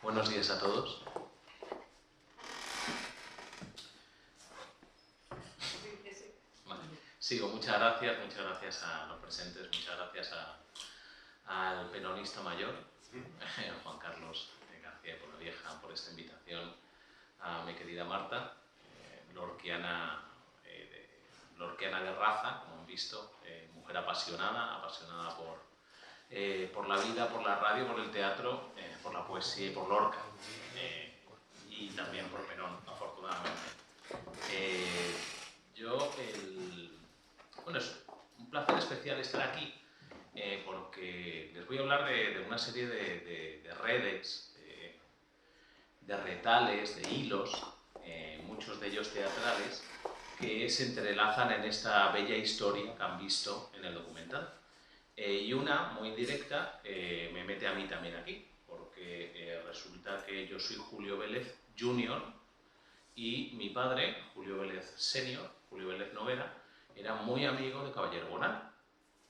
Buenos días a todos. Vale. Sigo, muchas gracias a los presentes, muchas gracias al peronista mayor, Juan Carlos García de Polavieja, por esta invitación, a mi querida Marta, lorquiana de raza, como han visto, mujer apasionada por la vida, por la radio, por el teatro, por la poesía y por Lorca, y también por Perón, afortunadamente. Bueno, es un placer especial estar aquí, porque les voy a hablar de una serie de redes, de retales, de hilos, muchos de ellos teatrales, que se entrelazan en esta bella historia que han visto en el documental. Y una, muy indirecta, me mete a mí también aquí, porque resulta que yo soy Julio Vélez Jr. y mi padre, Julio Vélez Senior, Julio Vélez Novera, era muy amigo de Caballero Bonal.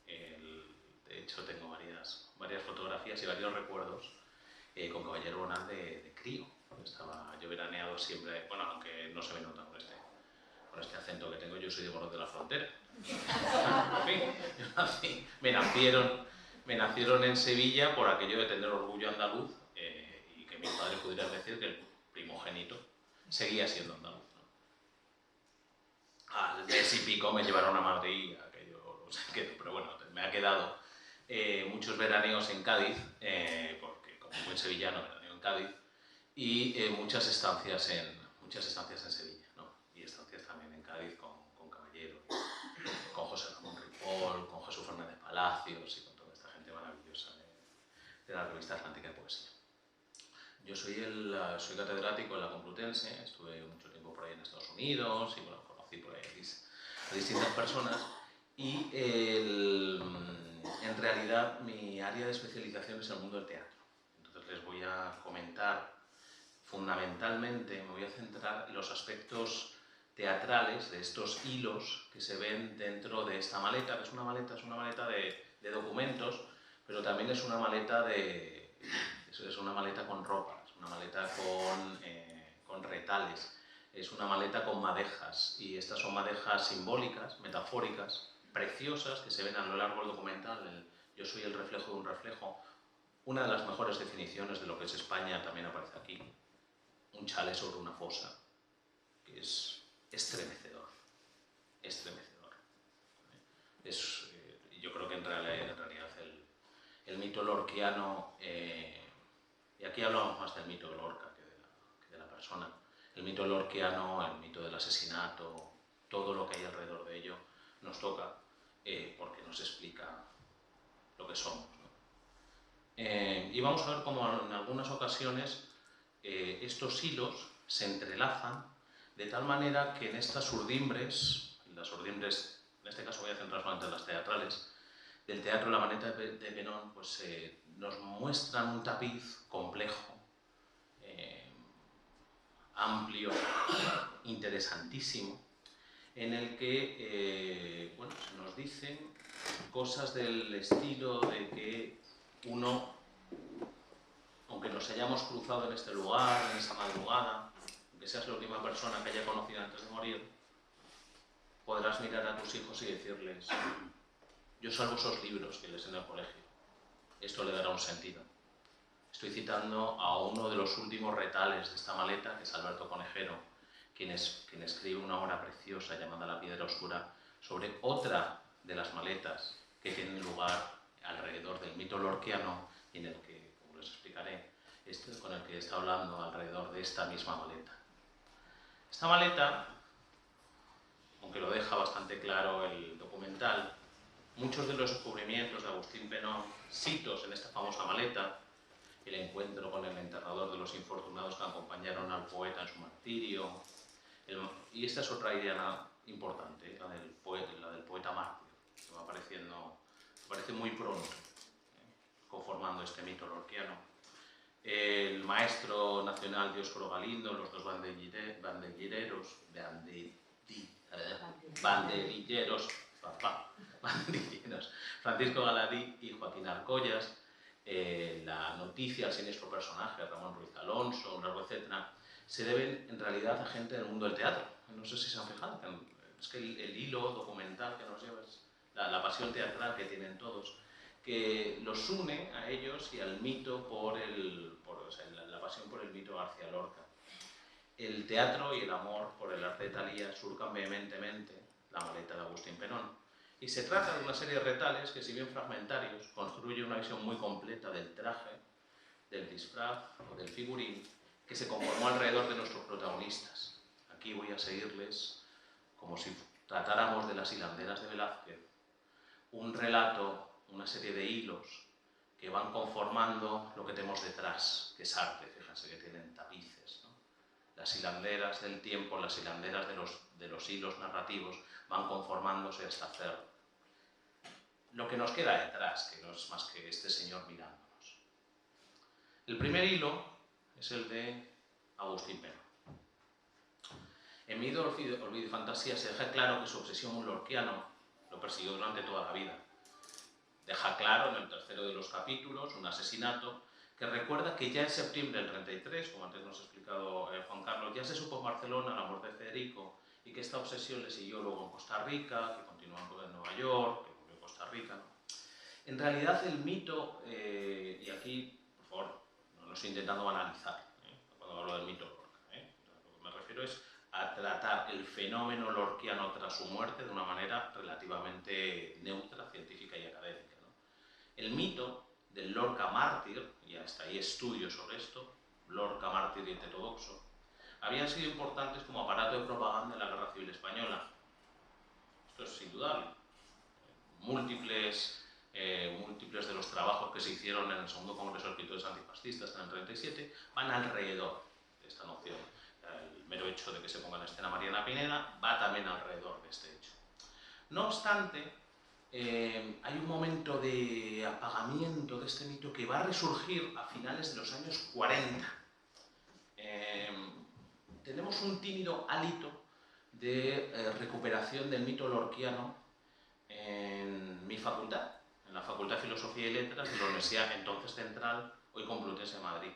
De hecho, tengo varias fotografías y varios recuerdos con Caballero Bonal de crío. Yo veraneado siempre, bueno, aunque no se me nota con este acento que tengo, yo soy de Morón de la Frontera. En fin, me nacieron en Sevilla por aquello de tener orgullo andaluz, y que mis padres pudieran decir que el primogénito seguía siendo andaluz, ¿no? Al mes y pico me llevaron a Madrid, aquello no sé qué, pero bueno, me ha quedado muchos veraneos en Cádiz, porque como buen sevillano veraneo en Cádiz, y muchas estancias en Sevilla, ¿no? Y estancias también en Cádiz con Caballero, con José Ramón Ripoll, con Jesús Fernández Palacios y con toda esta gente maravillosa de la revista Atlántica de Poesía. Yo soy catedrático en la Complutense, estuve mucho tiempo por ahí en Estados Unidos y bueno, conocí por ahí a distintas personas, y en realidad mi área de especialización es el mundo del teatro. Entonces les voy a comentar fundamentalmente, me voy a centrar en los aspectos teatrales de estos hilos que se ven dentro de esta maleta, que es una maleta de documentos, pero también es una maleta con ropa, es una maleta con retales, es una maleta con madejas, y estas son madejas simbólicas, metafóricas, preciosas, que se ven a lo largo del documental. Yo soy el reflejo de un reflejo. Una de las mejores definiciones de lo que es España también aparece aquí. Un chalet sobre una fosa, que es estremecedor. Yo creo que en realidad el mito lorquiano, y aquí hablamos más del mito de Lorca que de la persona, el mito lorquiano, el mito del asesinato, todo lo que hay alrededor de ello, nos toca, porque nos explica lo que somos, ¿no? Y vamos a ver cómo en algunas ocasiones estos hilos se entrelazan de tal manera que en estas urdimbres, en este caso voy a centrar solamente en las teatrales, del teatro La Maneta de Perón, pues nos muestran un tapiz complejo, amplio, interesantísimo, en el que bueno, se nos dicen cosas del estilo de que uno, aunque nos hayamos cruzado en este lugar, en esa madrugada, aunque seas la última persona que haya conocido antes de morir, podrás mirar a tus hijos y decirles: yo salvo esos libros que lees en el colegio. Esto le dará un sentido. Estoy citando a uno de los últimos retales de esta maleta, que es Alberto Conejero, quien escribe una obra preciosa llamada La Piedra Oscura, sobre otra de las maletas que tienen lugar alrededor del mito lorquiano, y en el que, como les explicaré, con el que está hablando alrededor de esta misma maleta. Esta maleta, aunque lo deja bastante claro el documental, muchos de los descubrimientos de Agustín Penón, citos en esta famosa maleta, el encuentro con el enterrador de los infortunados que acompañaron al poeta en su martirio, y esta es otra idea importante, la del poeta mártir, que me parece muy pronto, conformando este mito lorquiano. El maestro nacional Dioscoro Galindo, los dos banderilleros, Francisco Galadí y Joaquín Arcollas, la ficticia al siniestro personaje, Ramón Ruiz Alonso, un largo etcétera, se deben en realidad a gente del mundo del teatro. No sé si se han fijado, es que el hilo documental que nos lleva es la pasión teatral que tienen todos, que los une a ellos y al mito la pasión por el mito García Lorca. El teatro y el amor por el arte de Thalía surcan vehementemente la maleta de Agustín Penón. Y se trata de una serie de retales que, si bien fragmentarios, construye una visión muy completa del traje, del disfraz o del figurín que se conformó alrededor de nuestros protagonistas. Aquí voy a seguirles como si tratáramos de las hilanderas de Velázquez, un relato, una serie de hilos que van conformando lo que tenemos detrás, que es arte. Fíjense que tienen tapices, ¿no? Las hilanderas del tiempo, las hilanderas de los hilos narrativos van conformándose hasta hacer lo que nos queda detrás, que no es más que este señor mirándonos. El primer hilo es el de Agustín Penón. En Miedo, Olvido y Fantasía se deja claro que su obsesión lorquiano lo persiguió durante toda la vida. Deja claro en el tercero de los capítulos un asesinato que recuerda que ya en septiembre del 33, como antes nos ha explicado Juan Carlos, ya se supo en Barcelona la muerte de Federico y que esta obsesión le siguió luego en Costa Rica, que continuó en Nueva York, que volvió a Costa Rica, ¿no? En realidad el mito, y aquí, por favor, no lo estoy intentando banalizar, cuando hablo del mito Lorca, lo que me refiero es a tratar el fenómeno lorquiano tras su muerte de una manera relativamente neutra, científica y académica, ¿no? El mito del Lorca mártir, y hasta hay estudios sobre esto, Lorca mártir y heterodoxo, habían sido importantes como aparato de propaganda en la Guerra Civil Española. Esto es indudable. Múltiples de los trabajos que se hicieron en el segundo Congreso de Escritores Antifascistas en el 37 van alrededor de esta noción. El mero hecho de que se ponga en escena Mariana Pineda va también alrededor de este hecho. No obstante, hay un momento de apagamiento de este mito que va a resurgir a finales de los años 40. Tenemos un tímido hálito de recuperación del mito lorquiano en mi facultad, en la Facultad de Filosofía y Letras de la Universidad entonces Central, hoy Complutense de Madrid,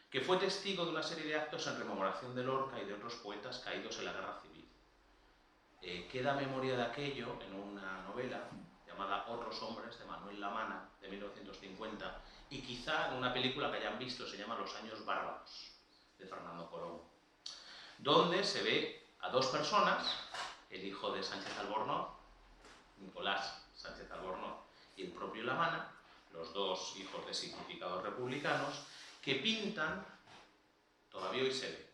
que fue testigo de una serie de actos en rememoración de Lorca y de otros poetas caídos en la Guerra Civil. Queda memoria de aquello en una novela llamada Otros hombres, de Manuel Lamana, de 1950, y quizá en una película que hayan visto, se llama Los años bárbaros, de Fernando Corón, donde se ve a dos personas, el hijo de Sánchez Albornoz, Nicolás Sánchez Albornoz, y el propio Lamana, los dos hijos de significados republicanos, que pintan, todavía hoy se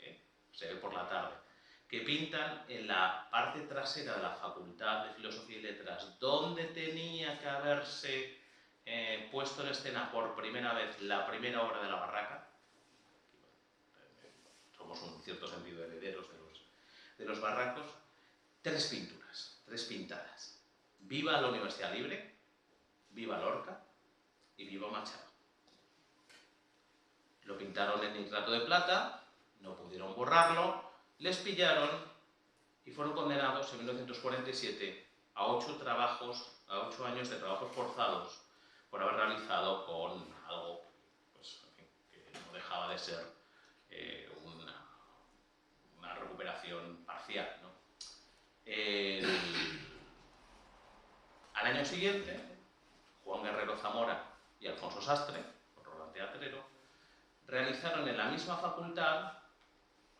ve por la tarde, que pintan en la parte trasera de la Facultad de Filosofía y Letras, donde tenía que haberse puesto en escena por primera vez la primera obra de La Barraca. Somos en cierto sentido herederos de los barracos. Tres pinturas, tres pintadas. Viva la Universidad Libre, viva Lorca y viva Machado. Lo pintaron en nitrato de plata, no pudieron borrarlo, les pillaron y fueron condenados en 1947 a 8 años de trabajos forzados por haber realizado con algo pues, en fin, que no dejaba de ser una recuperación parcial, ¿no? Al año siguiente, Juan Guerrero Zamora y Alfonso Sastre, otro gran teatrero, realizaron en la misma facultad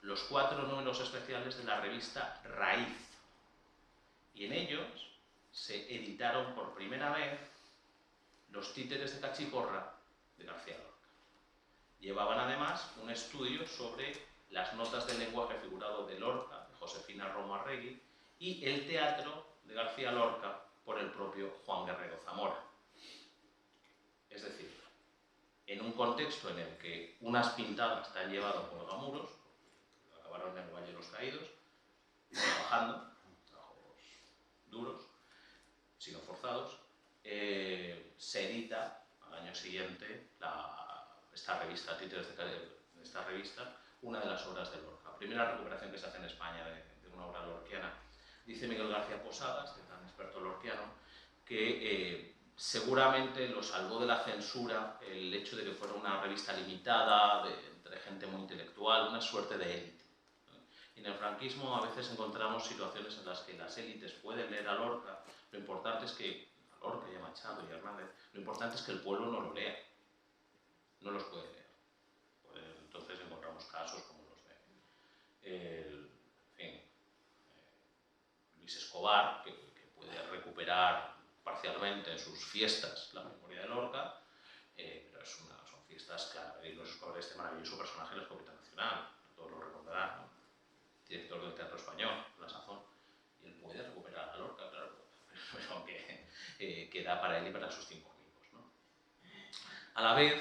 los 4 números especiales de la revista Raíz. Y en ellos se editaron por primera vez los títeres de Cachiporra de García Lorca. Llevaban además un estudio sobre las notas del lenguaje figurado de Lorca, de Josefina Romo Arregui, y el teatro de García Lorca por el propio Juan Guerrero Zamora. Es decir, en un contexto en el que unas pintadas están llevadas por gamuros, acabaron en el Valle de los Caídos, trabajando, trabajos duros, sino forzados, se edita al año siguiente esta revista, títulos de esta revista, una de las obras de Lorca. Primera recuperación que se hace en España de una obra lorquiana. Dice Miguel García Posadas, que es tan experto lorquiano, que seguramente lo salvó de la censura el hecho de que fuera una revista limitada, entre gente muy intelectual, una suerte de élite. En el franquismo a veces encontramos situaciones en las que las élites pueden leer a Lorca. Lo importante es que, a Lorca y a Machado y a Hernández, lo importante es que el pueblo no lo lea, no los puede leer. Pues entonces encontramos casos como los de Luis Escobar, que puede recuperar parcialmente en sus fiestas la memoria de Lorca, pero son fiestas, claro, y Luis Escobar, este maravilloso personaje de la escopeta nacional, todos lo recordarán, ¿no? Director del Teatro Español, la sazón, y él puede recuperar a Lorca, claro, pero que da para él y para sus 5 amigos, ¿no? A la vez,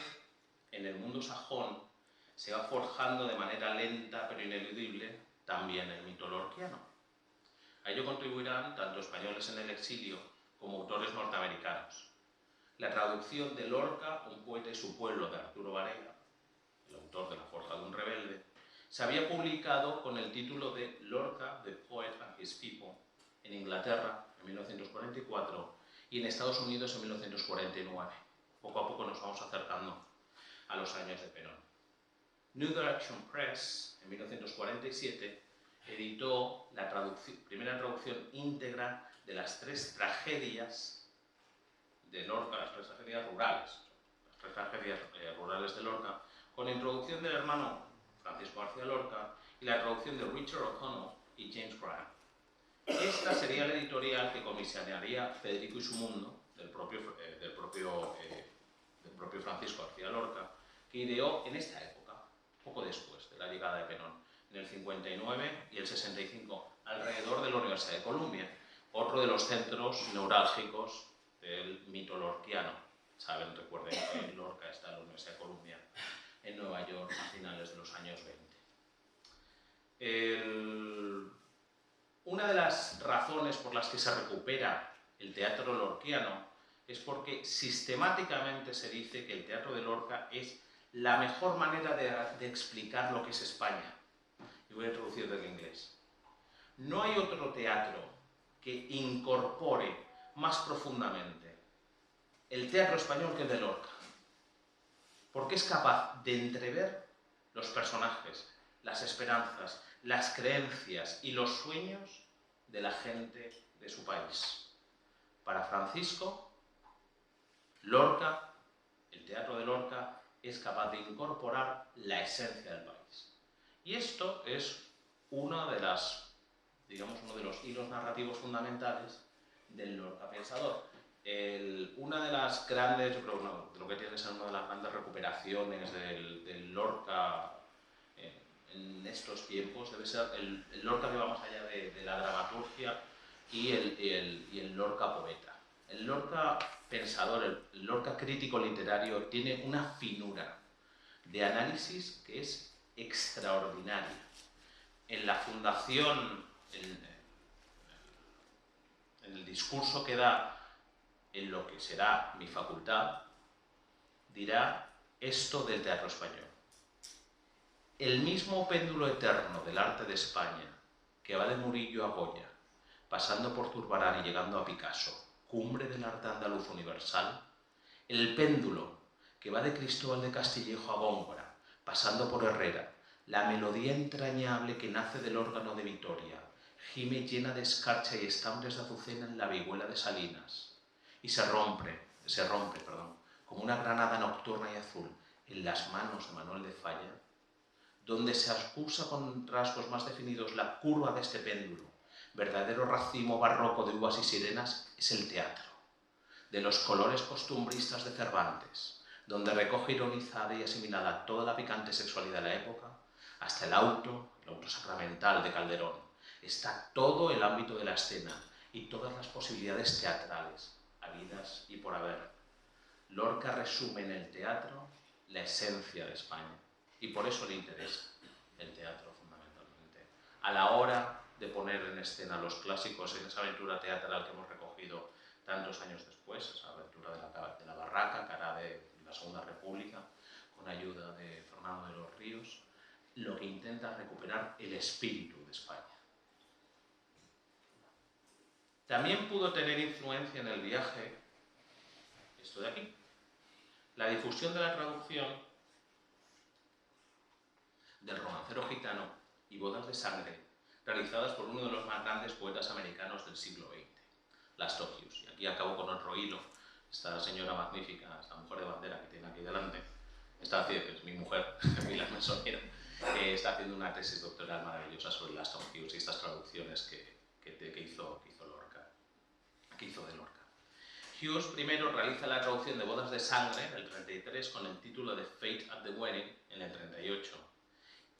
en el mundo sajón se va forjando de manera lenta pero ineludible también el mito lorquiano. A ello contribuirán tanto españoles en el exilio como autores norteamericanos. La traducción de Lorca, un poeta y su pueblo, de Arturo Varela, el autor de La forja de un rebelde, se había publicado con el título de Lorca, The Poet and His People, en Inglaterra en 1944 y en Estados Unidos en 1949. Poco a poco nos vamos acercando a los años de Penón. New Direction Press, en 1947, editó la primera traducción íntegra de las 3 tragedias de Lorca, las 3 tragedias rurales, las 3 tragedias rurales de Lorca, con la introducción del hermano Francisco García Lorca y la traducción de Richard O'Connell y James Graham. Esta sería la editorial que comisionaría Federico y su mundo, del propio Francisco García Lorca, que ideó en esta época, poco después de la llegada de Penón, en el 59 y el 65, alrededor de la Universidad de Columbia, otro de los centros neurálgicos del mito lorquiano. Saben, recuerden que Lorca está en la Universidad de Columbia, en Nueva York, a finales de los años 20. Una de las razones por las que se recupera el teatro lorquiano es porque sistemáticamente se dice que el teatro de Lorca es la mejor manera de explicar lo que es España. Y voy a introducir del inglés. No hay otro teatro que incorpore más profundamente el teatro español que el de Lorca, porque es capaz de entrever los personajes, las esperanzas, las creencias y los sueños de la gente de su país. Para Francisco, Lorca, el teatro de Lorca, es capaz de incorporar la esencia del país. Y esto es uno de los hilos narrativos fundamentales del Lorca pensador. Una de las grandes, yo creo, de lo que tiene que ser una de las grandes recuperaciones del Lorca en estos tiempos debe ser el Lorca que va más allá de la dramaturgia y el Lorca poeta. El Lorca pensador, el Lorca crítico literario tiene una finura de análisis que es extraordinaria. En la fundación, en el discurso que da en lo que será mi facultad, dirá esto del teatro español. El mismo péndulo eterno del arte de España, que va de Murillo a Goya, pasando por Zurbarán y llegando a Picasso, cumbre del arte andaluz universal, el péndulo que va de Cristóbal de Castillejo a Góngora, pasando por Herrera, la melodía entrañable que nace del órgano de Vitoria, gime llena de escarcha y estambres de azucena en la vihuela de Salinas, y se rompe, como una granada nocturna y azul en las manos de Manuel de Falla, donde se acusa con rasgos más definidos la curva de este péndulo, verdadero racimo barroco de uvas y sirenas, es el teatro, de los colores costumbristas de Cervantes, donde recoge ironizada y asimilada toda la picante sexualidad de la época, hasta el auto sacramental de Calderón. Está todo el ámbito de la escena y todas las posibilidades teatrales, habidas y por haber. Lorca resume en el teatro la esencia de España y por eso le interesa el teatro fundamentalmente. A la hora de poner en escena los clásicos en esa aventura teatral que hemos recogido tantos años después, esa aventura de la Barraca, cara de la Segunda República, con ayuda de Fernando de los Ríos, lo que intenta es recuperar el espíritu de España. También pudo tener influencia en el viaje esto de aquí. La difusión de la traducción del Romancero Gitano y Bodas de Sangre, realizadas por uno de los más grandes poetas americanos del siglo XX, Lastophius. Y aquí acabo con otro hilo. Esta señora magnífica, esta mujer de bandera que tiene aquí delante, que es mi mujer, Pilar Mesonero, está haciendo una tesis doctoral maravillosa sobre Lastophius y estas traducciones que hizo Lorca, que hizo de Lorca. Hughes primero realiza la traducción de Bodas de Sangre en el 33 con el título de Fate at the Wedding en el 38.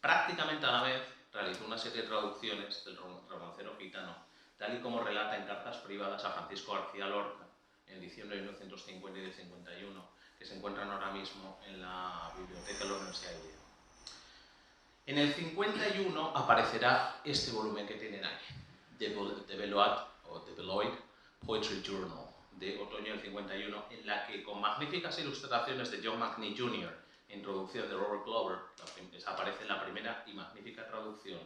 Prácticamente a la vez realizó una serie de traducciones del Romancero Gitano, tal y como relata en cartas privadas a Francisco García Lorca en diciembre de 1950 y de 51, que se encuentran ahora mismo en la biblioteca de la Universidad de Oviedo. En el 51 aparecerá este volumen que tienen ahí, de Beloit Poetry Journal, de otoño del 51, en la que, con magníficas ilustraciones de John McNee Jr., introducción de Robert Glover, aparece la primera y magnífica traducción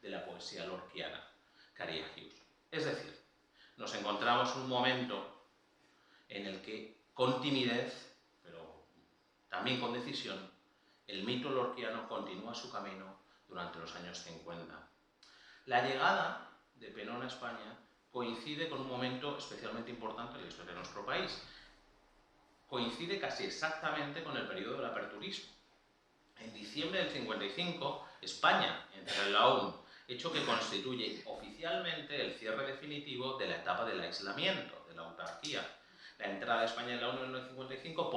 de la poesía lorquiana que haría Hughes. Es decir, nos encontramos en un momento en el que, con timidez, pero también con decisión, el mito lorquiano continúa su camino durante los años 50. La llegada de Penón a España coincide con un momento especialmente importante en la historia de nuestro país. Coincide casi exactamente con el periodo del aperturismo. En diciembre del 55, España entra en la ONU, hecho que constituye oficialmente el cierre definitivo de la etapa del aislamiento, de la autarquía. La entrada de España en la ONU en el 55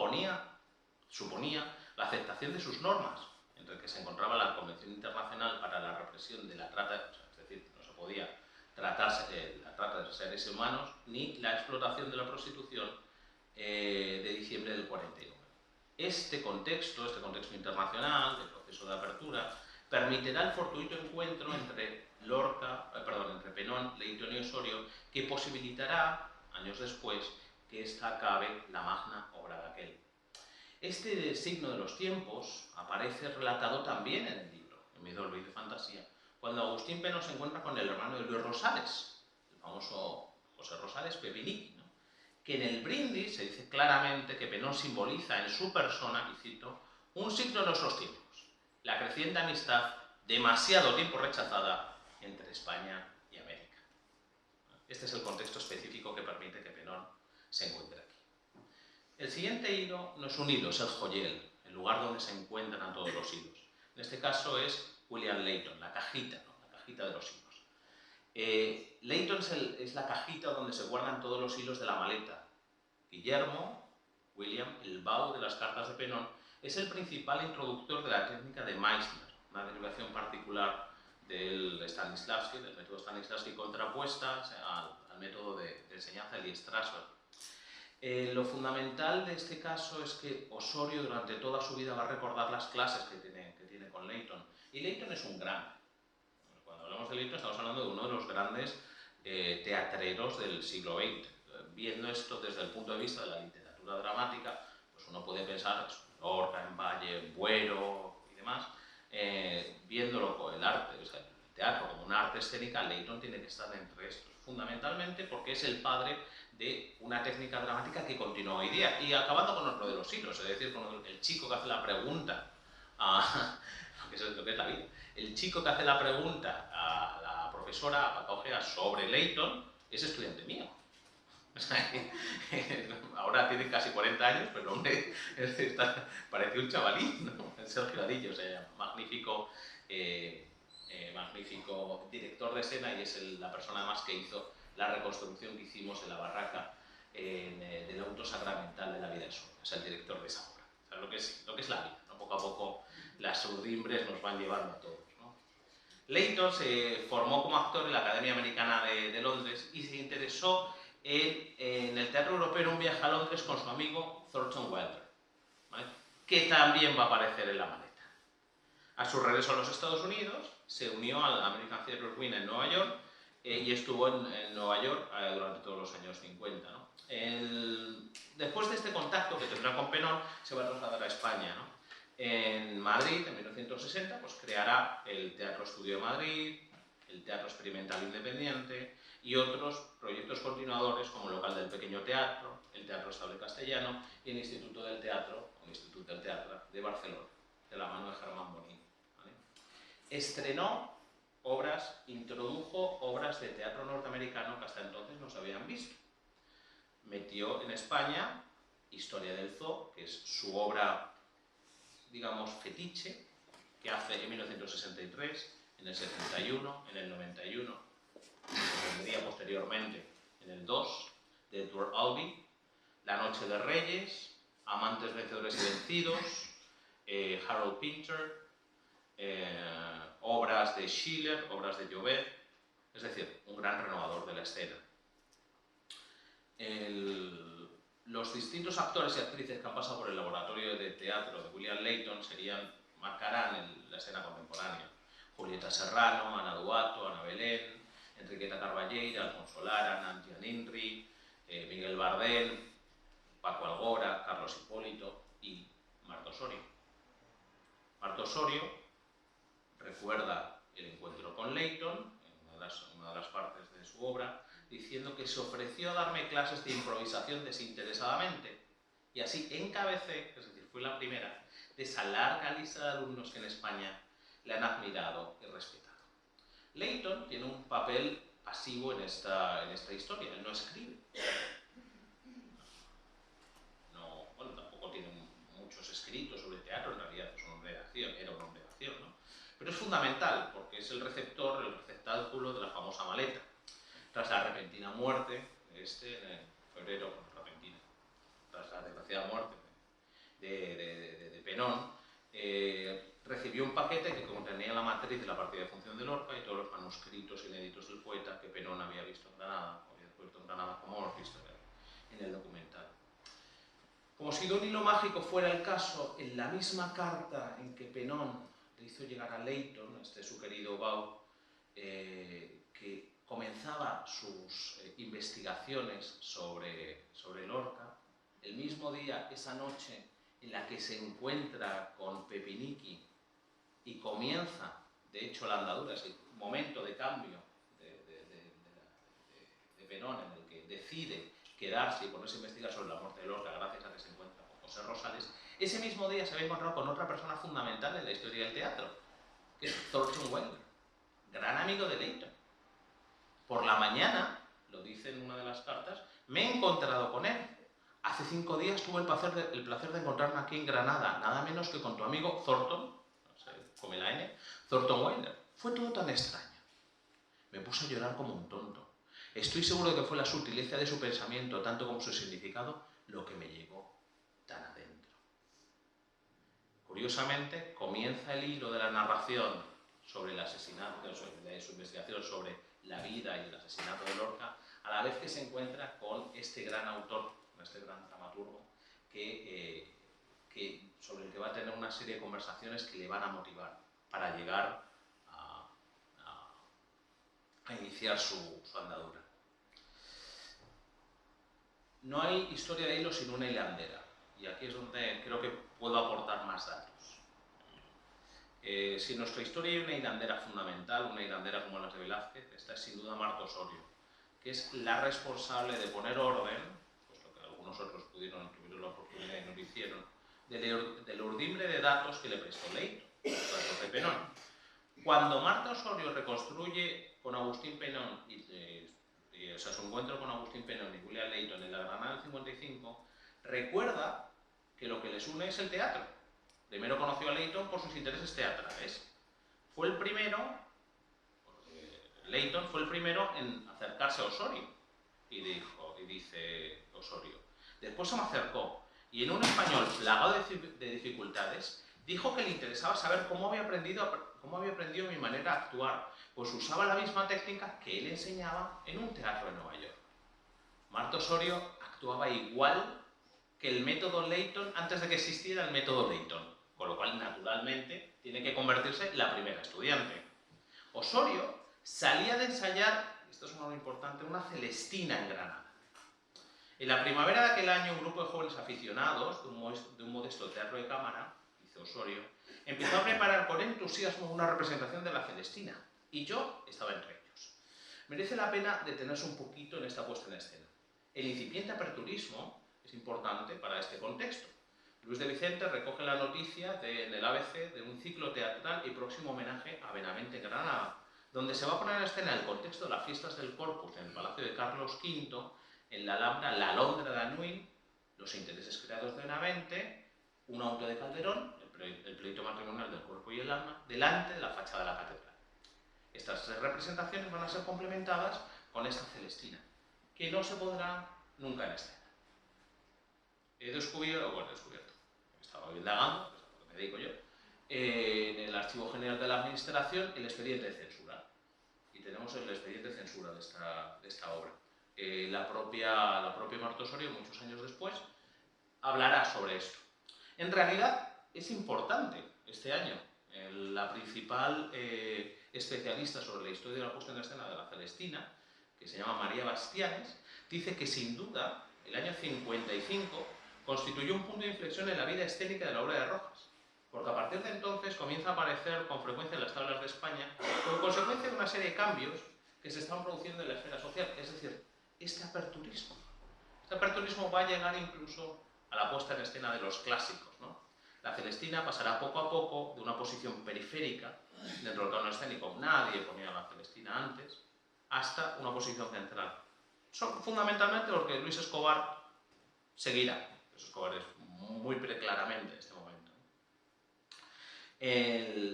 suponía la aceptación de sus normas, entre que se encontraba la Convención Internacional para la Represión de la Trata, es decir, no se podía tratarse la trata de seres humanos, ni la explotación de la prostitución de diciembre del 49. Este contexto internacional, de proceso de apertura, permitirá el fortuito encuentro entre Penón, Leyton y Osorio, que posibilitará, años después, que esta acabe la magna obra de aquel. Este signo de los tiempos aparece relatado también en el libro, en Miedo, Olvido y Fantasía, cuando Agustín Penón se encuentra con el hermano de Luis Rosales, el famoso José Rosales Pepiniqui, ¿no? Que en el brindis se dice claramente que Penón simboliza en su persona, y cito, un signo de nuestros tiempos, la creciente amistad demasiado tiempo rechazada entre España y América. Este es el contexto específico que permite que Penón se encuentre aquí. El siguiente hilo no es un hilo, es el joyel, el lugar donde se encuentran todos los hilos. En este caso es William Leyton, la cajita, ¿no? La cajita de los hilos. Leyton es la cajita donde se guardan todos los hilos de la maleta. William, el Bau de las cartas de Penón, es el principal introductor de la técnica de Meissner, una derivación particular del método Stanislavski contrapuesta al método de enseñanza de Lee Strasberg. Lo fundamental de este caso es que Osorio durante toda su vida va a recordar las clases que tiene con Leyton. Y Leyton es un grande. Cuando hablamos de Leyton estamos hablando de uno de los grandes teatreros del siglo XX. Viendo esto desde el punto de vista de la literatura dramática, pues uno puede pensar en Lorca, en Valle, en Buero y demás. Viéndolo con el arte, o sea, el teatro como una arte escénica, Leyton tiene que estar entre estos. Fundamentalmente porque es el padre de una técnica dramática que continúa hoy día. Y acabando con otro de los hilos, es decir, con el chico que hace la pregunta a lo que es la vida. El chico que hace la pregunta a la profesora, a Paca Ojea, sobre Leyton, es estudiante mío. Ahora tiene casi 40 años, pero el hombre parece un chavalín, ¿no? Sergio Vadillo, o sea, magnífico director de escena, y es la persona además que hizo la reconstrucción que hicimos de la barraca del auto sacramental de la vida sola. Es el director de esa obra. O sea, lo que es la vida, ¿no? Poco a poco las urdimbres nos van llevando a todos, ¿no? Leyton se formó como actor en la Academia Americana de Londres y se interesó en el teatro europeo en un viaje a Londres con su amigo Thornton Wilder, ¿vale? Que también va a aparecer en la maleta. A su regreso a los Estados Unidos, se unió al American Theatre Wing en Nueva York y estuvo en Nueva York durante todos los años 50, ¿no? Después de este contacto que tendrá con Penón, se va a trasladar a España, ¿no? En Madrid, en 1960, pues creará el Teatro Estudio de Madrid, el Teatro Experimental Independiente y otros proyectos continuadores como el Local del Pequeño Teatro, el Teatro Estable Castellano y el Instituto del Teatro, o Institut del Teatre de Barcelona, de la mano de Germán Bonín. ¿Vale? Estrenó obras, introdujo obras de teatro norteamericano que hasta entonces no se habían visto. Metió en España Historia del Zoo, que es su obra, digamos, fetiche, que hace en 1963, en el 71, en el 91, se vendría posteriormente en el 2, de Edward Albee, La Noche de Reyes, Amantes Vencedores y Vencidos, Harold Pinter, obras de Schiller, obras de Jouvet, es decir, un gran renovador de la escena. Los distintos actores y actrices que han pasado por el laboratorio de teatro de William Layton marcarán la escena contemporánea. Julieta Serrano, Ana Duato, Ana Belén, Enriqueta Carballeira, Alfonso Lara, Nancy Inri, Miguel Bardén, Paco Algora, Carlos Hipólito y Marta Osorio. Marta Osorio recuerda el encuentro con Layton, en una de las partes de su obra, diciendo que se ofreció a darme clases de improvisación desinteresadamente y así encabecé, es decir, fui la primera, de esa larga lista de alumnos que en España le han admirado y respetado. Layton tiene un papel pasivo en esta historia, él no escribe. Bueno, tampoco tiene muchos escritos sobre teatro, en realidad es una hombre de acción, era un hombre de acción, ¿no? Pero es fundamental porque es el receptáculo de la famosa maleta. Tras la repentina muerte en febrero, repentina, tras la desgraciada muerte de Penón, recibió un paquete que contenía la matriz de la partida de función de Lorca y todos los manuscritos inéditos del poeta que Penón había visto en Granada, o había descubierto en Granada, como hemos visto en el documental. Como si de un hilo mágico fuera el caso, en la misma carta en que Penón le hizo llegar a Layton, su querido Bau, que comenzaba sus investigaciones sobre Lorca, el mismo día, esa noche en la que se encuentra con Pepiniqui y comienza, de hecho, la andadura, es el momento de cambio de Penón, en el que decide quedarse y ponerse a investigar sobre la muerte de Lorca gracias a que se encuentra con José Rosales, ese mismo día se había encontrado con otra persona fundamental en la historia del teatro, que es Thornton Wilder, gran amigo de Layton. Por la mañana, lo dice en una de las cartas, me he encontrado con él. Hace 5 días tuve el placer de encontrarme aquí en Granada, nada menos que con tu amigo Thornton, no sé, come la N, Thornton Wilder. Fue todo tan extraño. Me puse a llorar como un tonto. Estoy seguro de que fue la sutileza de su pensamiento, tanto como su significado, lo que me llegó tan adentro. Curiosamente, comienza el hilo de la narración sobre el asesinato, de su investigación sobre la vida y el asesinato de Lorca, a la vez que se encuentra con este gran autor, con este gran dramaturgo, sobre el que va a tener una serie de conversaciones que le van a motivar para llegar a iniciar su andadura. No hay historia de hilo sin una hilandera, y aquí es donde creo que puedo aportar más datos. Si en nuestra historia hay una hilandera fundamental, una hilandera como las de Velázquez, esta es sin duda Marta Osorio, que es la responsable de poner orden, puesto que algunos otros tuvieron la oportunidad y no lo hicieron, del urdimbre de datos que le prestó Layton, los datos de Penón. Cuando Marta Osorio reconstruye con Agustín Penón, su encuentro con Agustín Penón y William Layton en la Granada del 55, recuerda que lo que les une es el teatro. Primero conoció a Layton por sus intereses teatrales. Layton fue el primero en acercarse a Osorio. Y dice Osorio, después se me acercó y en un español plagado de dificultades, dijo que le interesaba saber cómo había aprendido mi manera de actuar, pues usaba la misma técnica que él enseñaba en un teatro de Nueva York. Marta Osorio actuaba igual que el método Layton antes de que existiera el método Layton, con lo cual, naturalmente, tiene que convertirse en la primera estudiante. Osorio salía de ensayar, esto es muy importante, una Celestina en Granada. En la primavera de aquel año, un grupo de jóvenes aficionados de un modesto teatro de cámara, dice Osorio, empezó a preparar con entusiasmo una representación de la Celestina. y yo estaba entre ellos. Merece la pena detenerse un poquito en esta puesta en escena. El incipiente aperturismo es importante para este contexto. Luis de Vicente recoge la noticia en el ABC de un ciclo teatral y próximo homenaje a Benavente en Granada, donde se va a poner en escena el contexto de las fiestas del Corpus en el Palacio de Carlos V, en la Alhambra, la Londra de Anuín, los intereses creados de Benavente, un auto de Calderón, el pleito matrimonial del cuerpo y el alma, delante de la fachada de la catedral. Estas representaciones van a ser complementadas con esta Celestina, que no se pondrá nunca en escena. He descubierto, estaba indagando, pues a lo que me dedico yo, en el Archivo General de la Administración el expediente de censura. Y tenemos el expediente de censura de esta obra. La propia Marta Osorio, muchos años después, hablará sobre esto. En realidad, es importante este año. La principal especialista sobre la historia de la puesta en escena de la Celestina, que se llama María Bastianes, dice que sin duda el año 55 constituyó un punto de inflexión en la vida escénica de la obra de Rojas, porque a partir de entonces comienza a aparecer con frecuencia en las tablas de España, como consecuencia de una serie de cambios que se están produciendo en la esfera social, es decir, este aperturismo. Este aperturismo va a llegar incluso a la puesta en escena de los clásicos, ¿no? La Celestina pasará poco a poco de una posición periférica dentro del canon escénico, nadie ponía a la Celestina antes, hasta una posición central. Fundamentalmente porque Luis Escobar seguirá. Luis Escobar es muy claramente en este momento.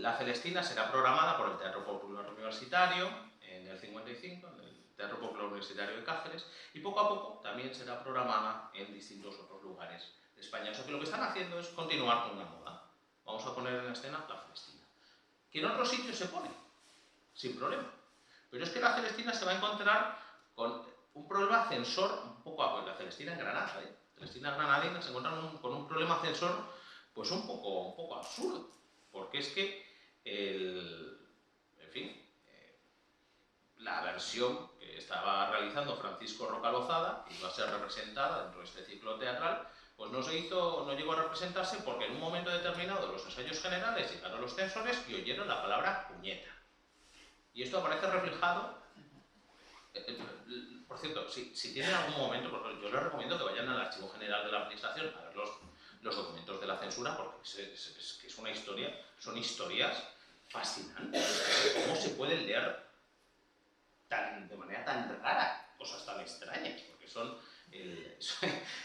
La Celestina será programada por el Teatro Popular Universitario en el 55, en el Teatro Popular Universitario de Cáceres, y poco a poco también será programada en distintos otros lugares de España. O sea que lo que están haciendo es continuar con una moda. Vamos a poner en escena la Celestina. Que en otros sitios se pone, sin problema. Pero es que la Celestina se va a encontrar con un problema censor un poco, pues la Celestina en Granada, Celestina granadina se encuentra con un problema censor pues un poco absurdo, porque es que la versión que estaba realizando Francisco Roca Lozada iba a ser representada dentro de este ciclo teatral, pues no llegó a representarse porque en un momento determinado de los ensayos generales llegaron los censores y oyeron la palabra puñeta. Y esto aparece reflejado. Por cierto, si tienen algún momento, yo les recomiendo que vayan al Archivo General de la Administración a ver los documentos de la censura, porque es una historia, son historias fascinantes. ¿Cómo se pueden leer de manera tan rara cosas tan extrañas? Porque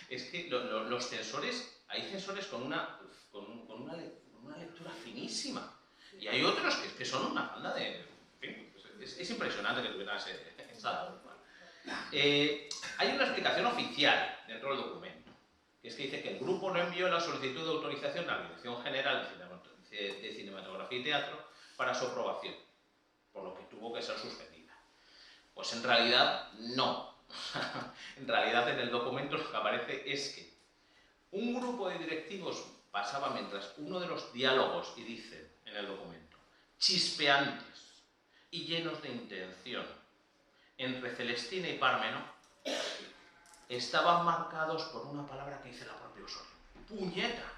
es que los censores, hay censores con una lectura finísima, y hay otros que son una banda de... Es impresionante que tuvieran esa labor. Hay una explicación oficial dentro del documento, que es que dice que el grupo no envió la solicitud de autorización a la Dirección General de Cinematografía y Teatro para su aprobación, por lo que tuvo que ser suspendida. Pues en realidad no. En realidad en el documento lo que aparece es que un grupo de directivos pasaba mientras uno de los diálogos, y dice en el documento, chispeantes y llenos de intención entre Celestina y Pármeno, estaban marcados por una palabra que dice la propia Osorio: puñeta.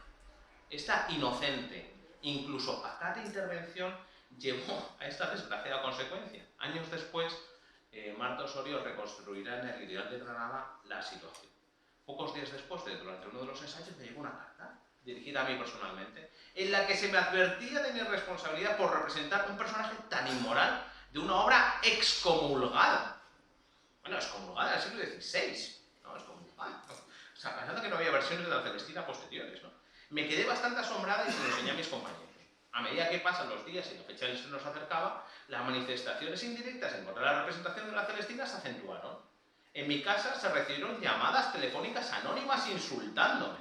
Esta inocente, incluso pacata intervención, llevó a esta desgraciada consecuencia. Años después, Marta Osorio reconstruirá en el Ideal de Granada la situación. Pocos días después, durante uno de los ensayos, me llegó una carta dirigida a mí personalmente, en la que se me advertía de mi responsabilidad por representar un personaje tan inmoral de una obra excomulgada. Bueno, excomulgada del siglo XVI, ¿no? Excomulgada. O sea, pensando que no había versiones de la Celestina posteriores, ¿no? Me quedé bastante asombrada y se lo enseñé a mis compañeros. A medida que pasan los días y la fecha del estreno se acercaba, las manifestaciones indirectas en contra de la representación de la Celestina se acentuaron. En mi casa se recibieron llamadas telefónicas anónimas insultándome.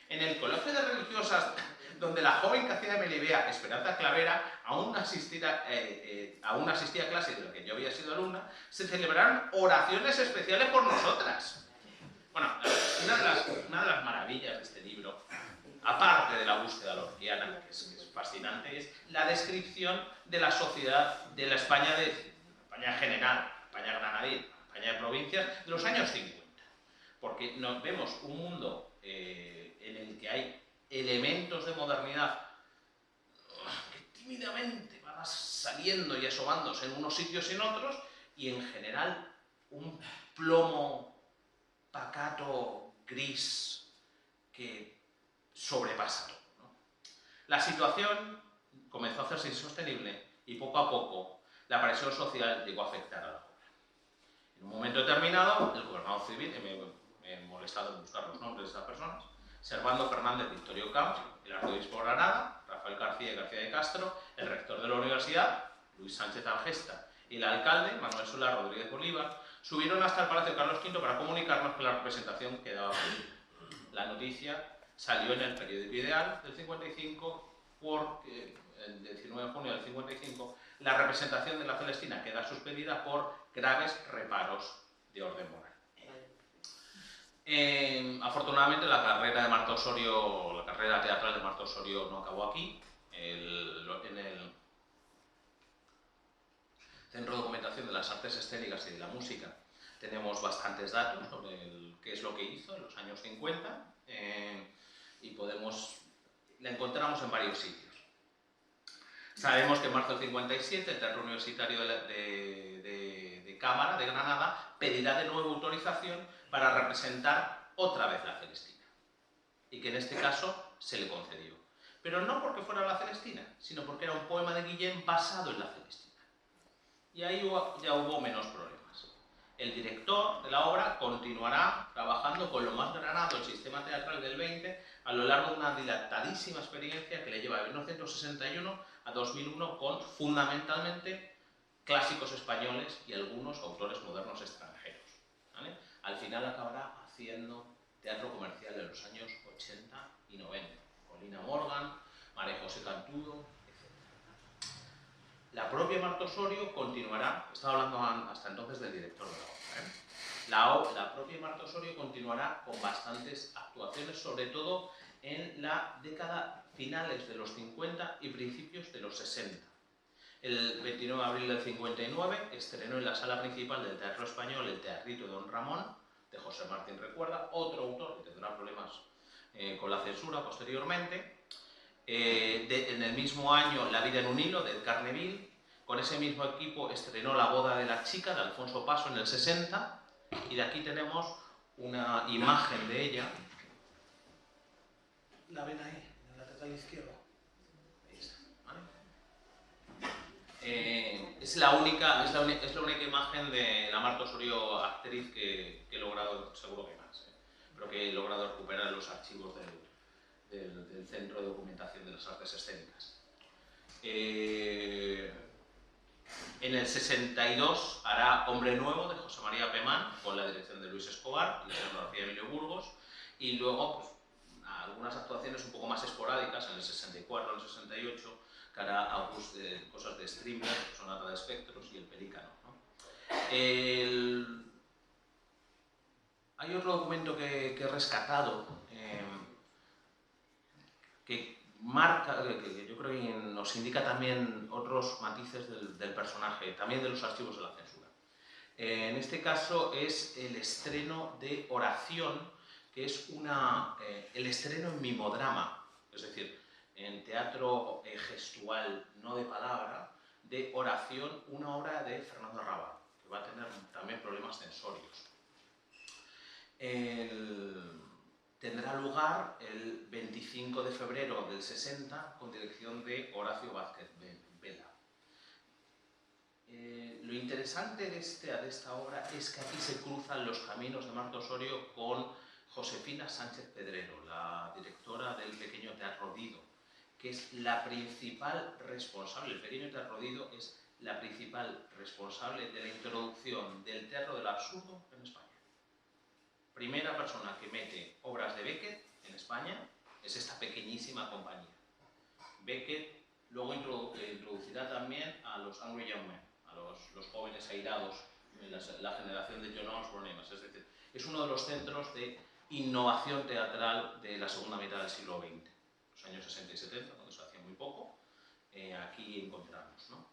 En el colegio de religiosas, donde la joven que hacía de Melibea, Esperanza Clavera, aún asistía a clase de la que yo había sido alumna, se celebraron oraciones especiales por nosotras. Bueno, una de las maravillas de este libro, aparte de la búsqueda lorquiana, que es fascinante, es la descripción de la sociedad de la España general, España granadina, España de provincias, de los años 50. Porque nos vemos un mundo en el que hay elementos de modernidad que tímidamente van va saliendo y asomándose en unos sitios y en otros, y en general un plomo pacato, gris, que sobrepasa todo, ¿no? La situación comenzó a hacerse insostenible y poco a poco la presión social llegó a afectar a la obra. En un momento determinado, el gobernador civil, me he molestado en buscar los nombres de esas personas, Servando Fernández Victorio Camps, el arzobispo de Granada, Rafael García y García de Castro, el rector de la universidad, Luis Sánchez Algesta, y el alcalde, Manuel Solá Rodríguez Bolívar, subieron hasta el Palacio Carlos V para comunicarnos que la representación quedaba perdida. La noticia salió en el periódico Ideal del 55, porque el 19 de junio del 55 la representación de la Celestina queda suspendida por graves reparos de orden moral. Afortunadamente la carrera teatral de Marta Osorio no acabó aquí. En el Centro de Documentación de las Artes Escénicas y de la Música tenemos bastantes datos sobre qué es lo que hizo en los años 50 y la encontramos en varios sitios. Sabemos que en marzo del 57 el Teatro Universitario de Cámara de Granada pedirá de nuevo autorización para representar otra vez la Celestina, y que en este caso se le concedió. Pero no porque fuera la Celestina, sino porque era un poema de Guillén basado en la Celestina. Y ahí ya hubo menos problemas. El director de la obra continuará trabajando con lo más granado del sistema teatral del 20 a lo largo de una dilatadísima experiencia que le lleva de 1961 a 2001 con fundamentalmente clásicos españoles y algunos autores modernos extranjeros, ¿vale? Al final acabará haciendo teatro comercial en los años 80 y 90, con Lina Morgan, María José Cantudo, etc. La propia Marta Osorio continuará, estaba hablando hasta entonces del director de la obra, la propia Marta Osorio continuará con bastantes actuaciones, sobre todo en la década finales de los 50 y principios de los 60. El 29 de abril del 59 estrenó en la sala principal del Teatro Español El Teatrito de Don Ramón, de José Martín Recuerda, otro autor que tendrá problemas con la censura posteriormente. En el mismo año La vida en un hilo, de Edgar Neville. Con ese mismo equipo estrenó La boda de la chica, de Alfonso Paso, en el 60, y de aquí tenemos una imagen de ella. La ven ahí, en la lateral izquierda. Ahí está, ¿vale? Es la única imagen de la Marta Osorio actriz que he logrado, seguro que más, pero que he logrado recuperar en los archivos del Centro de Documentación de las Artes Escénicas. En el 62 hará Hombre Nuevo, de José María Pemán, con la dirección de Luis Escobar y la escenografía de Emilio Burgos, y luego pues, algunas actuaciones un poco más esporádicas en el 64 al 68, que hará cosas de Strindberg, Sonata de Espectros y El Pelícano, ¿no? Hay otro documento que he rescatado que marca, que yo creo que nos indica también otros matices del personaje, también de los archivos de la censura. En este caso es el estreno de Oración, que es el estreno en mimodrama, es decir, en teatro gestual, no de palabra, de Oración, una obra de Fernando Arrabal, que va a tener también problemas censorios. Tendrá lugar el 25 de febrero del 60 con dirección de Horacio Vázquez Vela. Lo interesante de esta obra es que aquí se cruzan los caminos de Marta Osorio con Josefina Sánchez Pedrero, la directora del Pequeño Teatro Dido, que es la principal responsable. El Pequeño Teatro Dido es la principal responsable de la introducción del teatro del absurdo en España. Primera persona que mete obras de Beckett en España es esta pequeñísima compañía. Beckett luego introducirá también a los Angry Young Men, a los jóvenes airados, la generación de John Osborne y más. Es decir, es uno de los centros de innovación teatral de la segunda mitad del siglo XX, los años 60 y 70, cuando se hacía muy poco. Aquí encontramos, ¿no?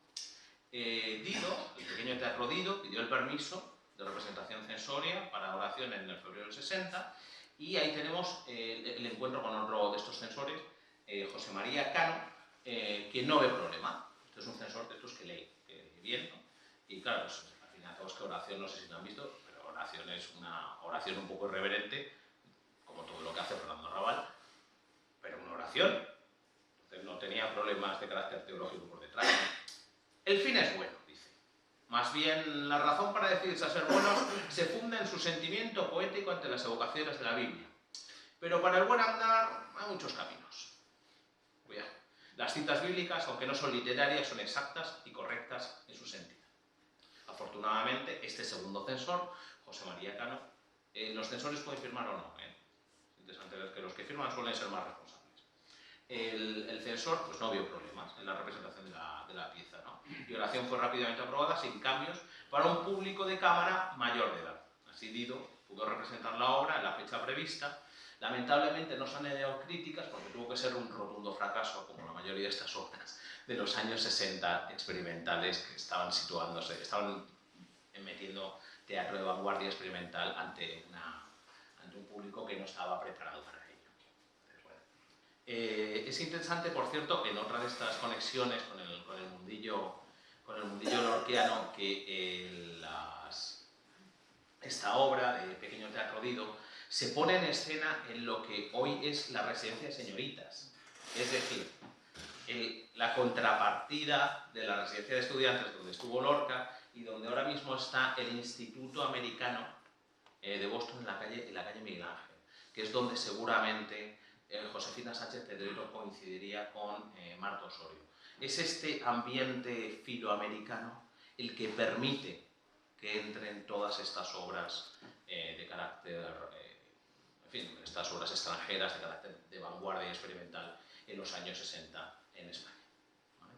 Dido, el Pequeño Teatro Dido, pidió el permiso de representación censoria para Oración en el febrero del 60, y ahí tenemos el encuentro con otro de estos censores, José María Cano, que no ve problema. Entonces un censor de estos que lee bien, ¿no? Y claro, pues, al final sabemos que oración, no sé si lo han visto, pero oración es una oración un poco irreverente, como todo lo que hace Fernando Arrabal, pero una oración. Entonces no tenía problemas de carácter teológico por detrás, ¿no? El fin es bueno, dice. Más bien, la razón para decidirse a ser buenos se funda en su sentimiento poético ante las evocaciones de la Biblia. Pero para el buen andar hay muchos caminos. Cuidado. Las citas bíblicas, aunque no son literarias, son exactas y correctas en su sentido. Afortunadamente, este segundo censor, José María Cano, los censores pueden firmar o no. Es interesante ver que los que firman suelen ser más responsables. El censor pues, no vio problemas en la representación de la pieza, ¿no? Y la oración fue rápidamente aprobada sin cambios para un público de cámara mayor de edad. Así Dido pudo representar la obra en la fecha prevista. Lamentablemente no se han añadido críticas porque tuvo que ser un rotundo fracaso, como la mayoría de estas obras de los años 60 experimentales que estaban situándose, estaban metiendo teatro de vanguardia experimental ante un público que no estaba preparado para ello. Es interesante, por cierto, en otra de estas conexiones con el mundillo lorquiano, que esta obra de Pequeño Teatro Dido se pone en escena en lo que hoy es la residencia de señoritas. Es decir, la contrapartida de la residencia de estudiantes donde estuvo Lorca y donde ahora mismo está el Instituto Americano de Boston en la calle Miguel Ángel, que es donde seguramente Josefina Sánchez Pedrero coincidiría con Marta Osorio. Es este ambiente filoamericano el que permite que entren todas estas obras de carácter, en fin, estas obras extranjeras de carácter de vanguardia experimental en los años 60 en España. ¿Vale?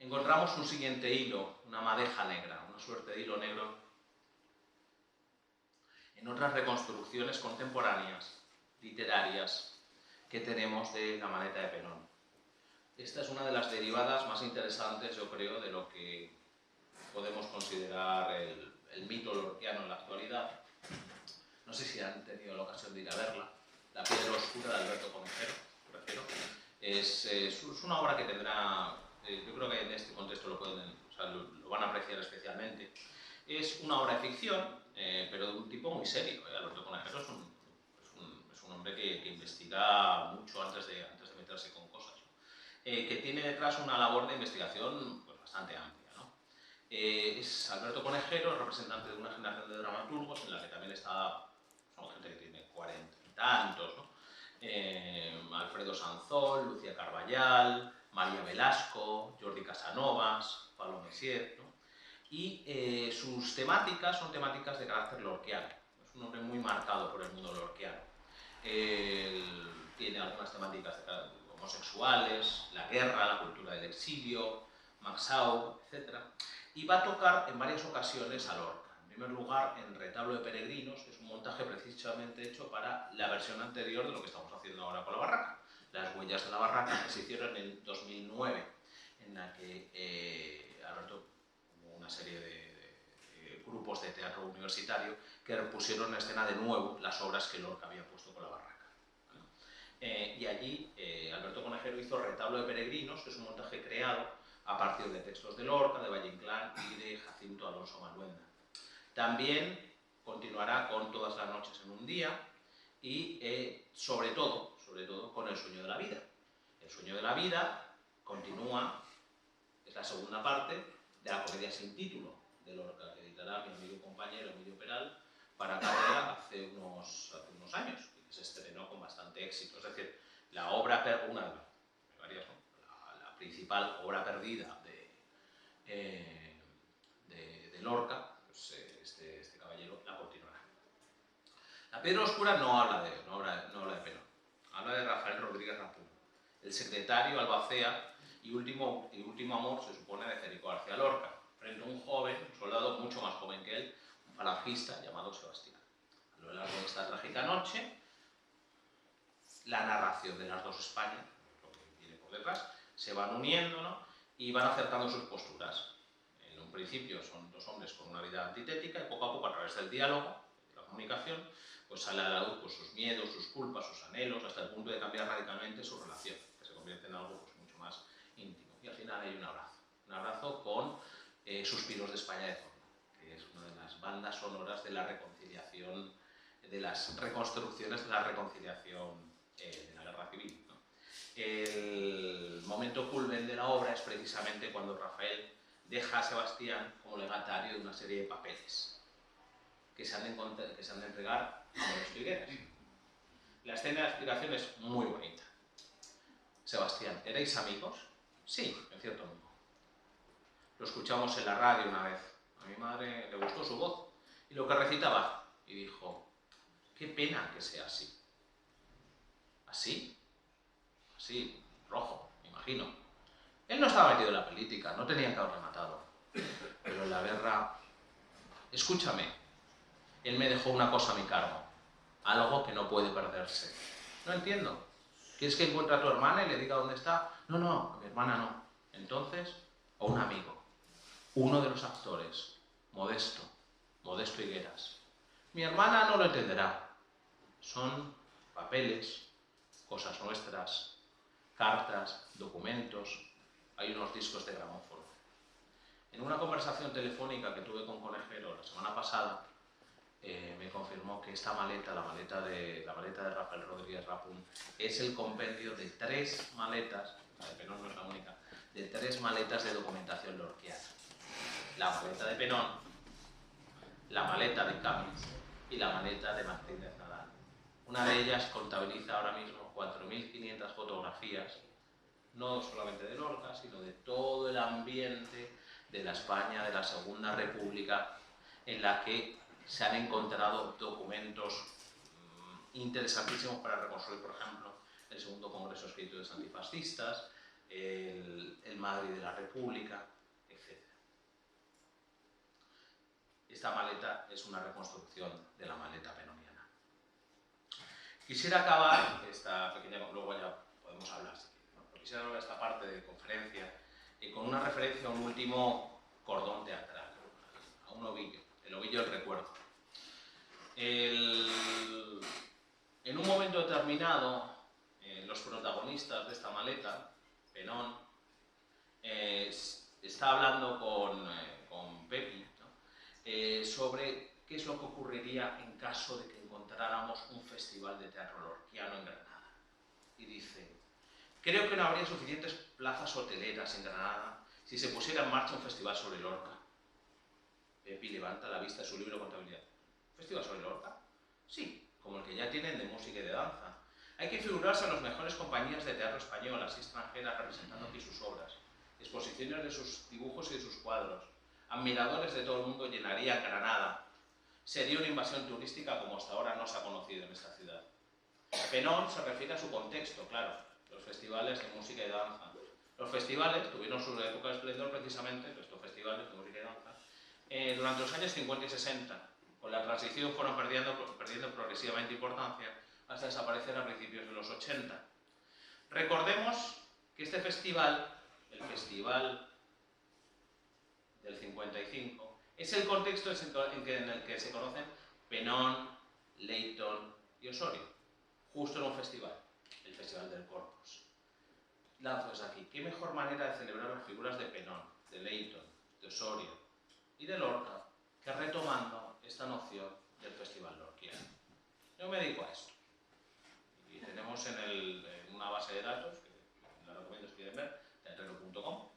Encontramos un siguiente hilo, una madeja negra, una suerte de hilo negro en otras reconstrucciones contemporáneas, literarias, que tenemos de La Maneta de Penón. Esta es una de las derivadas más interesantes, yo creo, de lo que podemos considerar el mito lorquiano en la actualidad. No sé si han tenido la ocasión de ir a verla. La piedra oscura de Alberto Conejero, prefiero. Es una obra que tendrá, yo creo que en este contexto lo van a apreciar especialmente. Es una obra de ficción, pero de un tipo muy serio. Alberto Conejero es un hombre que investiga mucho antes de meterse con cosas, ¿no? Que tiene detrás una labor de investigación pues, bastante amplia, ¿no? Es Alberto Conejero, representante de una generación de dramaturgos en la que también son gente que tiene 40 y tantos, ¿no? Alfredo Sanzol, Lucía Carballal, María Velasco, Jordi Casanovas, Pablo Messier, ¿no? Y sus temáticas son temáticas de carácter lorquiano. Es un hombre muy marcado por el mundo lorquiano. Tiene algunas temáticas homosexuales, la guerra, la cultura del exilio, Maxau, etc. Y va a tocar en varias ocasiones a Lorca. En primer lugar, en Retablo de Peregrinos, que es un montaje precisamente hecho para la versión anterior de lo que estamos haciendo ahora con la barraca. Las huellas de la barraca que se hicieron en 2009, en la que Alberto hubo una serie de grupos de teatro universitario que pusieron en escena de nuevo las obras que Lorca había puesto con la barraca. Y allí Alberto Conejero hizo Retablo de Peregrinos, que es un montaje creado a partir de textos de Lorca, de Valle Inclán y de Jacinto Alonso Maluenda. También continuará con Todas las noches en un día y sobre todo con El sueño de la vida. El sueño de la vida continúa, es la segunda parte de la comedia sin título de Lorca, que editará mi amigo y compañero Emilio Peral para Carrera hace unos años, y que se estrenó con bastante éxito. Es decir, la obra, la principal obra perdida de Lorca, pues este caballero la continuará. La piedra oscura no habla de Penón, habla de Rafael Rodríguez Rampún, el secretario albacea y último amor, se supone, de Federico García Lorca, frente a un joven, un soldado mucho más joven que él, un falangista llamado Sebastián. A lo largo de esta trágica noche, la narración de las dos Españas, lo que viene por detrás, se van uniendo, ¿no? Y van acercando sus posturas. En un principio son dos hombres con una vida antitética y poco a poco, a través del diálogo, de la comunicación, pues sale a la luz pues, sus miedos, sus culpas, sus anhelos, hasta el punto de cambiar radicalmente su relación, que se convierte en algo pues, mucho más íntimo. Y al final hay un abrazo con Suspiros de España de fondo, que es una de las bandas sonoras de la reconciliación, de las reconstrucciones de la reconciliación de la Guerra Civil, ¿no? El momento culmen de la obra es precisamente cuando Rafael deja a Sebastián como legatario de una serie de papeles que se han de entregar a Modesto Higueras. La escena de explicación es muy bonita. Sebastián, ¿erais amigos? Sí, en cierto modo. Lo escuchamos en la radio una vez. A mi madre le gustó su voz y lo que recitaba. Y dijo, qué pena que sea así. ¿Así? Así, rojo, me imagino. Él no estaba metido en la política, no tenía que haberle matado. Pero en la guerra... Escúchame, él me dejó una cosa a mi cargo. Algo que no puede perderse. No entiendo. ¿Quieres que encuentre a tu hermana y le diga dónde está? No, no, a mi hermana no. Entonces, a un amigo. Uno de los actores, Modesto Higueras. Mi hermana no lo entenderá. Son papeles, cosas nuestras, cartas, documentos, hay unos discos de gramófono. En una conversación telefónica que tuve con Conejero la semana pasada, me confirmó que esta maleta, la maleta de Rafael Rodríguez Rapun, es el compendio de 3 maletas, la de Penón no es la única, de 3 maletas de documentación lorquiana. La maleta de Penón, la maleta de Camis y la maleta de Martínez Nadal. Una de ellas contabiliza ahora mismo 4.500 fotografías, no solamente de Lorca, sino de todo el ambiente de la España de la Segunda República, en la que se han encontrado documentos interesantísimos para reconstruir, por ejemplo, el segundo Congreso de Escritores Antifascistas, el Madrid de la República, etc. Esta maleta es una reconstrucción de la maleta penoniana. Quisiera acabar esta pequeña, luego ya podemos hablar, pero quisiera acabar esta parte de conferencia con una referencia a un último cordón teatral, a un ovillo, el ovillo del recuerdo. En un momento determinado, los protagonistas de esta maleta, Penón, está hablando con Pepi, ¿no? Sobre qué es lo que ocurriría en caso de que encontráramos un festival de teatro lorquiano en Granada. Y dice, creo que no habría suficientes plazas hoteleras en Granada si se pusiera en marcha un festival sobre Lorca. Pepi levanta la vista de su libro de contabilidad. ¿Festival sobre Lorca? Sí, como el que ya tienen de música y de danza. Hay que figurarse en las mejores compañías de teatro españolas y extranjeras representando aquí sus obras, exposiciones de sus dibujos y de sus cuadros. Admiradores de todo el mundo llenarían Granada. Sería una invasión turística como hasta ahora no se ha conocido en esta ciudad. Penón se refiere a su contexto, claro, los festivales de música y danza. Los festivales tuvieron su época de esplendor precisamente, estos festivales de música y danza, durante los años 50 y 60. Con la transición fueron perdiendo progresivamente importancia hasta desaparecer a principios de los 80. Recordemos que este festival, el Festival del 55, es el contexto en el que se conocen Penón, Leyton y Osorio, justo en un festival, el Festival del Corpus. Lanzo desde aquí, ¿qué mejor manera de celebrar las figuras de Penón, de Leyton, de Osorio y de Lorca que retomando esta noción del Festival lorquiano? Yo me dedico a esto. Y tenemos en una base de datos, que la recomiendo si quieren ver, teatrero.com,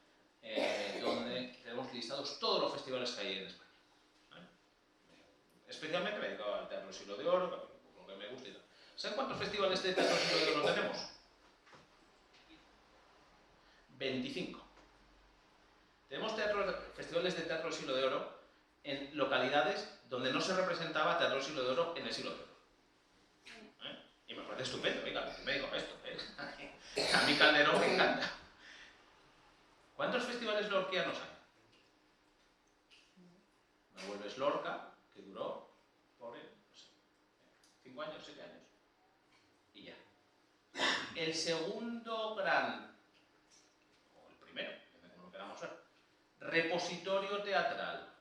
donde tenemos listados todos los festivales que hay en España. Especialmente me he dedicado al Teatro del Siglo de Oro, lo que me gusta y tal. ¿Saben cuántos festivales de Teatro del Siglo de Oro tenemos? 25. Tenemos festivales de Teatro del Siglo de Oro en localidades donde no se representaba Teatro del Siglo de Oro en el Siglo de Oro. Y me parece estupendo, venga, me digo esto. A mí Calderón me encanta. ¿Cuántos festivales lorquianos hay? Me vuelves Lorca, que duró, pobre, no sé, 5 años, 7 años. Y ya. El segundo gran, o el primero, como lo queramos ver, repositorio teatral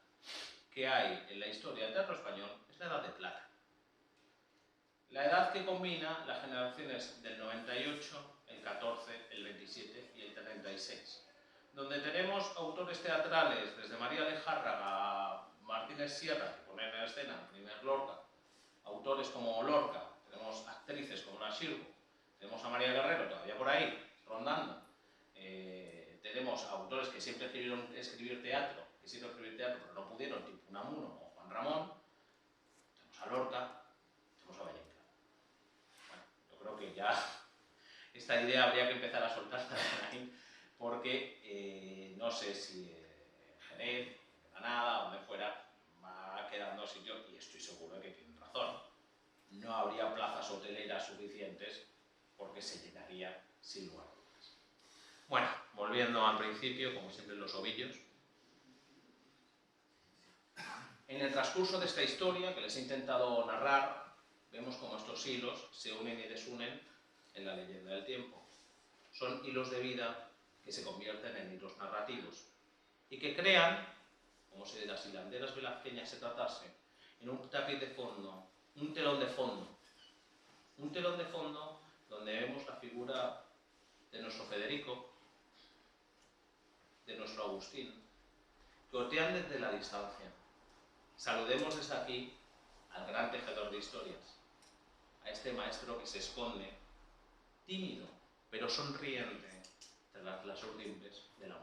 que hay en la historia del teatro español es la Edad de Plata. La edad que combina las generaciones del 98, el 14, el 27 y el 36, donde tenemos autores teatrales desde María de Járraga a Martínez Sierra, que ponen en escena el primer Lorca, autores como Lorca, tenemos actrices como la Sirgo, tenemos a María Guerrero todavía por ahí, rondando, tenemos autores que siempre quisieron escribir teatro, pero no pudieron, tipo Unamuno o Juan Ramón, tenemos a Lorca, tenemos a Vallecas. Bueno, yo creo que ya esta idea habría que empezar a soltarla ahí, porque no sé si Jerez, Granada, donde fuera, va quedando sitio, y estoy seguro de que tienen razón. No habría plazas hoteleras suficientes porque se llenaría sin lugar a dudas. Bueno, volviendo al principio, como siempre los ovillos. En el transcurso de esta historia que les he intentado narrar, vemos cómo estos hilos se unen y desunen en la leyenda del tiempo. Son hilos de vida que se convierten en hilos narrativos y que crean, como si de las hilanderas velazqueñas se tratase, en un tapiz de fondo, un telón de fondo donde vemos la figura de nuestro Federico, de nuestro Agustín, que otean desde la distancia. Saludemos desde aquí al gran tejedor de historias, a este maestro que se esconde, tímido, pero sonriente, tras las urdimbres de la